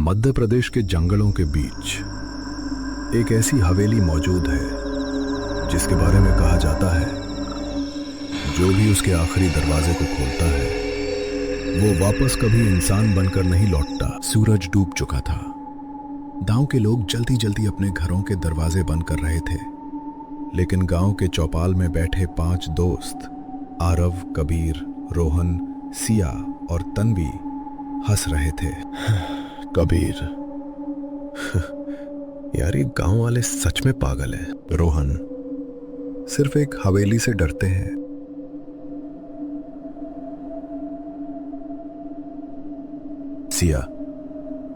मध्य प्रदेश के जंगलों के बीच एक ऐसी हवेली मौजूद है जिसके बारे में कहा जाता है जो भी उसके आखिरी दरवाजे को खोलता है वो वापस कभी इंसान बनकर नहीं लौटता। सूरज डूब चुका था। गांव के लोग जल्दी जल्दी अपने घरों के दरवाजे बंद कर रहे थे, लेकिन गांव के चौपाल में बैठे 5 दोस्त आरव, कबीर, रोहन, सिया और तन्वी हंस रहे थे। कबीर, यार ये गांव वाले सच में पागल हैं। रोहन, सिर्फ एक हवेली से डरते हैं। सिया,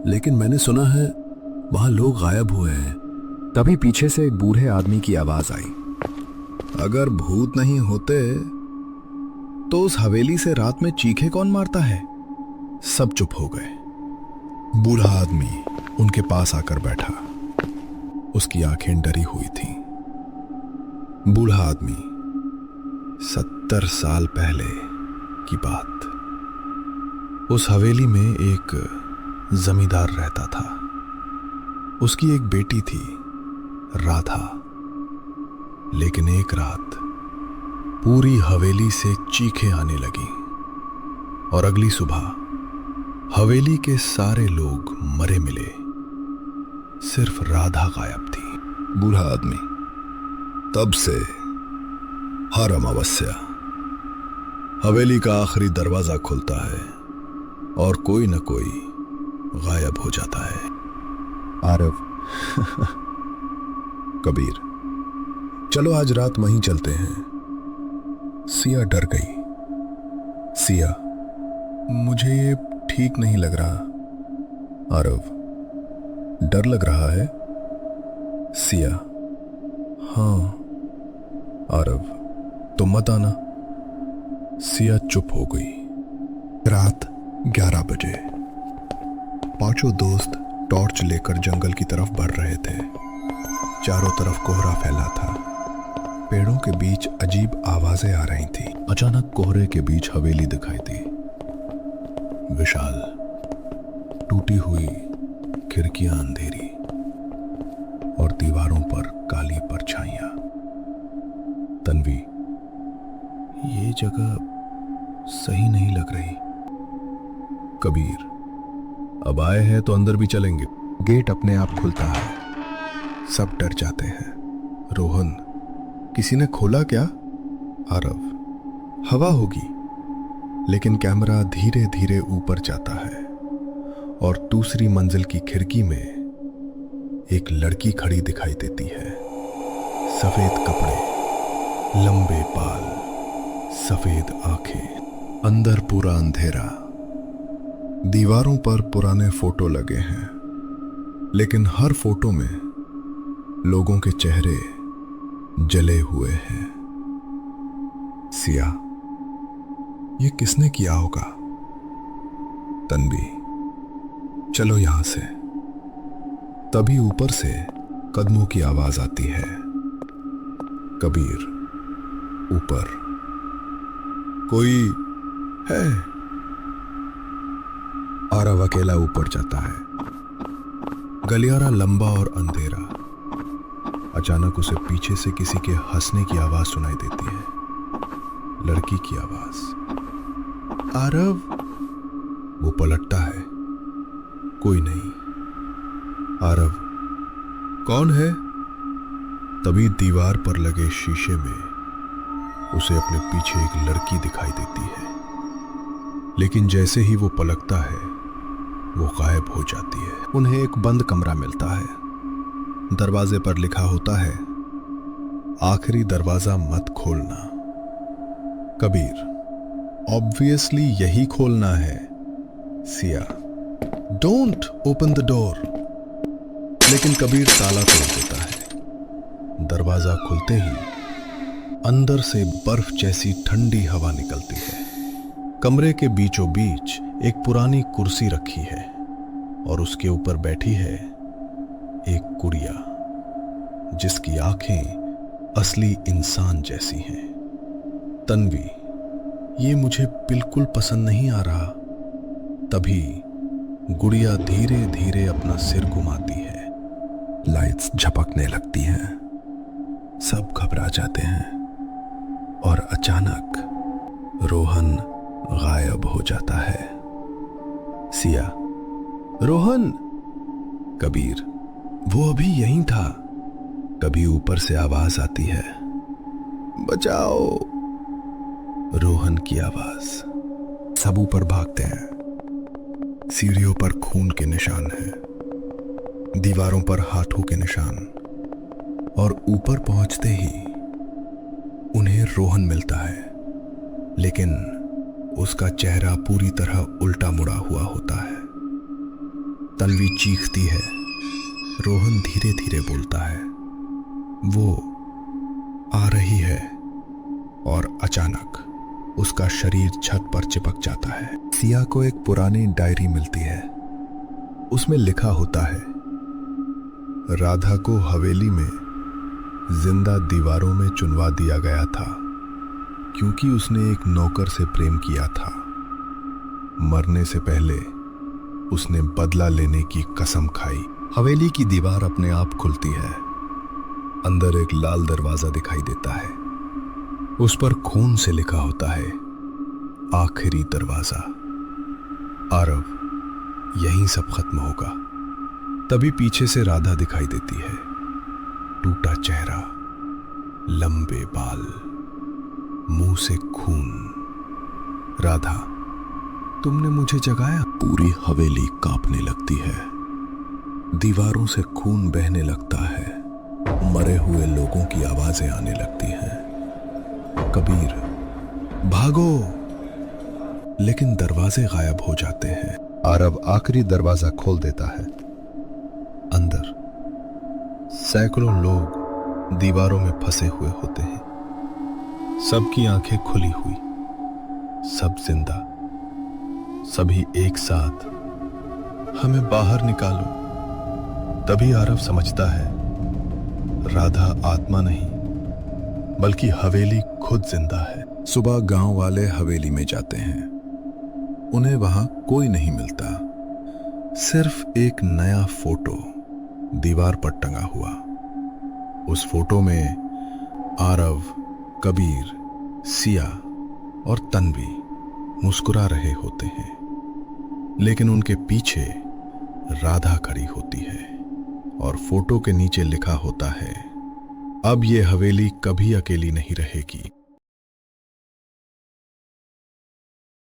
लेकिन मैंने सुना है वहां लोग गायब हुए हैं। तभी पीछे से एक बूढ़े आदमी की आवाज आई। अगर भूत नहीं होते तो उस हवेली से रात में चीखे कौन मारता है? सब चुप हो गए। बूढ़ा आदमी उनके पास आकर बैठा। उसकी आंखें डरी हुई थीं। बूढ़ा आदमी 70 साल पहले की बात। उस हवेली में एक जमींदार रहता था। उसकी एक बेटी थी, राधा। लेकिन एक रात पूरी हवेली से चीखें आने लगी और अगली सुबह हवेली के सारे लोग मरे मिले, सिर्फ राधा गायब थी। बूढ़ा आदमी, तब से हर अमावस्या हवेली का आखिरी दरवाजा खुलता है और कोई न कोई गायब हो जाता है। आरव, कबीर, चलो आज रात वहीं चलते हैं। सिया डर गई। सिया, मुझे ये ठीक नहीं लग रहा। आरव, डर लग रहा है? सिया, हाँ। आरव, तो मत आना। सिया चुप हो गई। रात 11 बजे 5 दोस्त टॉर्च लेकर जंगल की तरफ बढ़ रहे थे। चारों तरफ कोहरा फैला था। पेड़ों के बीच अजीब आवाजें आ रही थी। अचानक कोहरे के बीच हवेली दिखाई दी। विशाल, टूटी हुई खिड़कियां अंधेरी और दीवारों पर काली परछाइयां। तन्वी, ये जगह सही नहीं लग रही। कबीर, अब आए हैं तो अंदर भी चलेंगे। गेट अपने आप खुलता है। सब डर जाते हैं। रोहन, किसी ने खोला क्या? आरव, हवा होगी। लेकिन कैमरा धीरे धीरे ऊपर जाता है और दूसरी मंजिल की खिड़की में एक लड़की खड़ी दिखाई देती है। सफेद कपड़े, लंबे बाल, सफेद आंखें। अंदर पूरा अंधेरा। दीवारों पर पुराने फोटो लगे हैं, लेकिन हर फोटो में लोगों के चेहरे जले हुए हैं। सिया, ये किसने किया होगा? तन्वी, चलो यहां से। तभी ऊपर से कदमों की आवाज आती है। कबीर, ऊपर कोई है? आरव अकेला ऊपर जाता है। गलियारा लंबा और अंधेरा। अचानक उसे पीछे से किसी के हंसने की आवाज सुनाई देती है। लड़की की आवाज। आरव। वो पलटता है। कोई नहीं। आरव, कौन है? तभी दीवार पर लगे शीशे में उसे अपने पीछे एक लड़की दिखाई देती है। लेकिन जैसे ही वो पलकता है वो गायब हो जाती है। उन्हें एक बंद कमरा मिलता है। दरवाजे पर लिखा होता है, आखिरी दरवाजा मत खोलना। कबीर, ऑब्वियसली यही खोलना है। Siya, don't open the door. लेकिन कबीर ताला तोड़ देता है। दरवाजा खुलते ही अंदर से बर्फ जैसी ठंडी हवा निकलती है। कमरे के बीचों बीच एक पुरानी कुर्सी रखी है और उसके ऊपर बैठी है एक गुड़िया जिसकी आंखें असली इंसान जैसी हैं। तन्वी, ये मुझे बिल्कुल पसंद नहीं आ रहा। तभी गुड़िया धीरे धीरे अपना सिर घुमाती है। लाइट्स झपकने लगती हैं। सब घबरा जाते हैं और अचानक रोहन गायब हो जाता है। सिया, रोहन! कबीर, वो अभी यहीं था। कभी ऊपर से आवाज आती है, बचाओ! रोहन की आवाज। सब ऊपर भागते हैं। सीढ़ियों पर खून के निशान हैं, दीवारों पर हाथों के निशान, और ऊपर पहुंचते ही उन्हें रोहन मिलता है, लेकिन उसका चेहरा पूरी तरह उल्टा मुड़ा हुआ होता है। तन्वी चीखती है। रोहन धीरे धीरे बोलता है, वो आ रही है, और अचानक उसका शरीर छत पर चिपक जाता है। सिया को एक पुरानी डायरी मिलती है। उसमें लिखा होता है, राधा को हवेली में जिंदा दीवारों में चुनवा दिया गया था क्योंकि उसने एक नौकर से प्रेम किया था। मरने से पहले उसने बदला लेने की कसम खाई। हवेली की दीवार अपने आप खुलती है। अंदर एक लाल दरवाजा दिखाई देता है। उस पर खून से लिखा होता है, आखिरी दरवाजा। आरव, यहीं सब खत्म होगा। तभी पीछे से राधा दिखाई देती है। टूटा चेहरा, लंबे बाल, मुंह से खून। राधा, तुमने मुझे जगाया। पूरी हवेली कांपने लगती है। दीवारों से खून बहने लगता है। मरे हुए लोगों की आवाजें आने लगती हैं। कबीर, भागो! लेकिन दरवाजे गायब हो जाते हैं। आरव आखिरी दरवाजा खोल देता है। अंदर सैकड़ों लोग दीवारों में फंसे हुए होते हैं। सबकी आंखें खुली हुई, सब जिंदा, सभी एक साथ। हमें बाहर निकालो। तभी आरव समझता है, राधा आत्मा नहीं बल्कि हवेली खुद जिंदा है। सुबह गांव वाले हवेली में जाते हैं। उन्हें वहां कोई नहीं मिलता, सिर्फ एक नया फोटो दीवार पर टंगा हुआ। उस फोटो में आरव, कबीर, सिया और तन्वी मुस्कुरा रहे होते हैं, लेकिन उनके पीछे राधा खड़ी होती है और फोटो के नीचे लिखा होता है, अब ये हवेली कभी अकेली नहीं रहेगी।